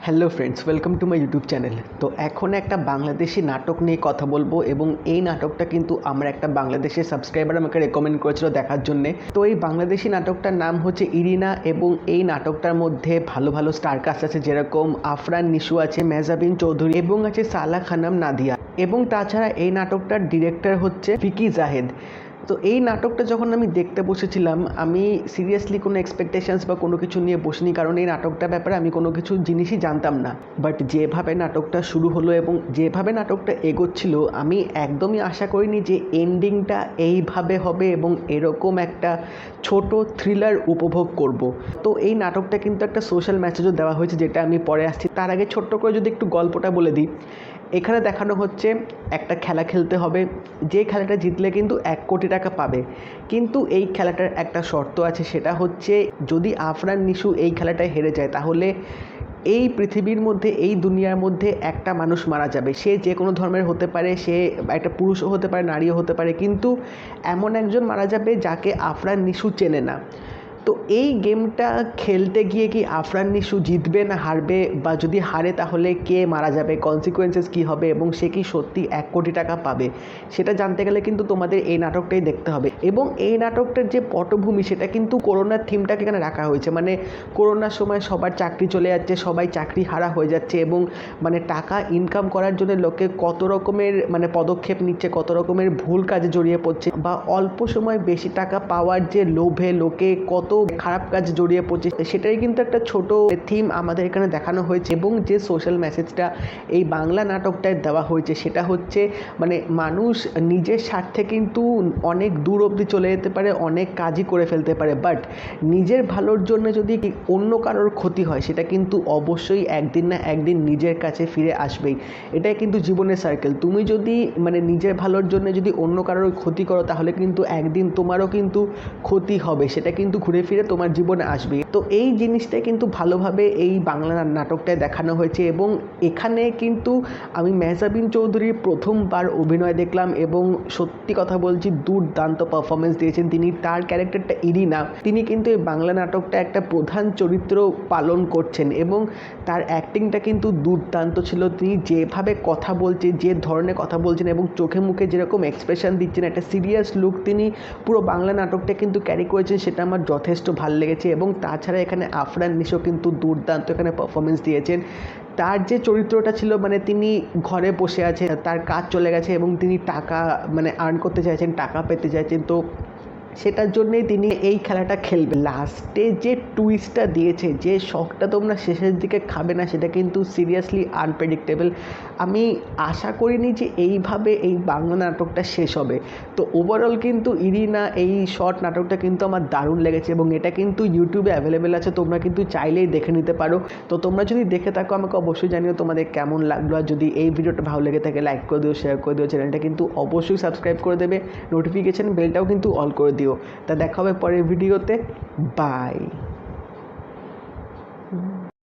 Hello friends, welcome to my YouTube channel. তো এখন একটা বাংলাদেশি নাটক নিয়ে কথা বলবো এবং এই নাটকটা কিন্তু আমার একটা বাংলাদেশের সাবস্ক্রাইবার আমাকে রেকমেন্ড করেছিল দেখার জন্যে। তো এই বাংলাদেশি নাটকটার নাম হচ্ছে ইরিনা এবং এই নাটকটার মধ্যে ভালো ভালো স্টার কাস্ট আছে, যেরকম আফরান নিশু আছে, মেহজাবিন চৌধুরী এবং আছে সালা খানম নাদিয়া। এবং তাছাড়া এই নাটকটার ডিরেক্টর হচ্ছে ফিকি জাহেদ। তো এই নাটকটা যখন আমি দেখতে বসেছিলাম, আমি সিরিয়াসলি কোনো এক্সপেকটেশনস বা কোনো কিছু নিয়ে বসিনি, কারণ এই নাটকটার ব্যাপারে আমি কোনো কিছু জিনিসই জানতাম না। বাট যেভাবে নাটকটা শুরু হলো এবং যেভাবে নাটকটা এগোচ্ছিল, আমি একদমই আশা করিনি যে এন্ডিংটা এইভাবে হবে এবং এরকম একটা ছোট থ্রিলার উপভোগ করব। তো এই নাটকটা কিন্তু একটা সোশ্যাল মেসেজও দেওয়া হয়েছে, যেটা আমি পরে আসছি। তার আগে ছোট্ট করে যদি একটু গল্পটা বলে দিই। এখানে দেখানো হচ্ছে একটা খেলা খেলতে হবে, যে খেলাটা জিতলে কিন্তু 1 কোটি টাকা পাবে। কিন্তু এই খেলাটার একটা শর্ত আছে, সেটা হচ্ছে যদি আফরান নিশু এই খেলাটায় হেরে যায়, তাহলে এই পৃথিবীর মধ্যে, এই দুনিয়ার মধ্যে একটা মানুষ মারা যাবে। সে যে কোনো ধর্মের হতে পারে, সে একটা পুরুষও হতে পারে, নারীও হতে পারে, কিন্তু এমন একজন মারা যাবে যাকে আফরান নিশু চেনে না। তো এই গেমটা খেলতে গিয়ে কি আফরান নিশু জিতবে না হারবে, বা যদি হারে তাহলে কে মারা যাবে, কনসিকুয়েন্সেস কী হবে এবং সে কি সত্যি 1 কোটি টাকা পাবে, সেটা জানতে গেলে কিন্তু তোমাদের এই নাটকটাই দেখতে হবে। এবং এই নাটকটার যে পটভূমি, সেটা কিন্তু করোনার থিমটাকে এখানে রাখা হয়েছে। মানে করোনার সময় সবার চাকরি চলে যাচ্ছে, সবাই চাকরি হারা হয়ে যাচ্ছে এবং মানে টাকা ইনকাম করার জন্য লোকে কত রকমের পদক্ষেপ নিচ্ছে, কত রকমের ভুল কাজে জড়িয়ে পড়ছে, বা অল্প সময় বেশি টাকা পাওয়ার যে লোভে লোকে কত খারাপ কাজ জড়িয়ে পড়ছে, সেটাই কিন্তু একটা ছোট থিম আমাদের এখানে দেখানো হয়েছে। এবং যে সোশ্যাল মেসেজটা এই বাংলা নাটকটায় দেওয়া হয়েছে, সেটা হচ্ছে মানুষ নিজের স্বার্থে কিন্তু অনেক দূর অবধি চলে যেতে পারে, অনেক কাজই করে ফেলতে পারে, বাট নিজের ভালোর জন্য যদি অন্য কারোর ক্ষতি হয়, সেটা কিন্তু অবশ্যই একদিন না একদিন নিজের কাছে ফিরে আসবেই। এটাই কিন্তু জীবনের সার্কেল। তুমি যদি নিজের ভালোর জন্য যদি অন্য কারোর ক্ষতি করো, তাহলে কিন্তু একদিন তোমারও কিন্তু ক্ষতি হবে, সেটা কিন্তু ঘুরে ফিরে তোমার জীবনে আসবে। তো এই জিনিসটাই কিন্তু ভালোভাবে এই বাংলা নাটকটায় দেখানো হয়েছে। এবং এখানে কিন্তু আমি মেহজাবিন চৌধুরীর প্রথমবার অভিনয় দেখলাম এবং সত্যি কথা বলছি, দুর্দান্ত পারফরমেন্স দিয়েছেন তিনি। তার ক্যারেক্টারটা ইরিনা, তিনি কিন্তু এই বাংলা নাটকটা একটা প্রধান চরিত্র পালন করছেন এবং তার অ্যাক্টিংটা কিন্তু দুর্দান্ত ছিল। তিনি যেভাবে কথা বলছেন, যে ধরনের কথা বলছেন এবং চোখে মুখে যেরকম এক্সপ্রেশন দিচ্ছেন, একটা সিরিয়াস লুক তিনি পুরো বাংলা নাটকটা কিন্তু ক্যারি করেছেন, সেটা আমার যথেষ্ট ভালো লেগেছে। এবং তাছাড়া এখানে আফরান নিশো কিন্তু দুর্দান্ত এখানে পারফরমেন্স দিয়েছেন। তার যে চরিত্রটা ছিল, তিনি ঘরে বসে আছেন, তার কাজ চলে গেছে এবং তিনি টাকা আর্ন করতে চাইছেন, টাকা পেতে চাইছেন, তো সেটার জন্যেই তিনি এই খেলাটা খেলবেন। লাস্টে যে টুইস্টটা দিয়েছে, যে শখটা তোমরা শেষের দিকে খাবে না, সেটা কিন্তু সিরিয়াসলি আনপ্রেডিক্টেবল। আমি আশা করিনি যে এইভাবে এই বাংলা নাটকটা শেষ হবে। তো ওভারঅল কিন্তু ইরিনা এই শর্ট নাটকটা কিন্তু আমার দারুণ লেগেছে এবং এটা কিন্তু ইউটিউবে অ্যাভেলেবেল আছে, তোমরা কিন্তু চাইলেই দেখে নিতে পারো। তো তোমরা যদি দেখে থাকো, আমাকে অবশ্যই জানিও তোমাদের কেমন লাগলো। আর যদি এই ভিডিওটা ভালো লেগে থাকে, লাইক করে দিও, শেয়ার করে দিও, চ্যানেলটা কিন্তু অবশ্যই সাবস্ক্রাইব করে দেবে, নোটিফিকেশান বেলটাও কিন্তু অল করে দিও। তা দেখা হবে পরের ভিডিওতে। বাই।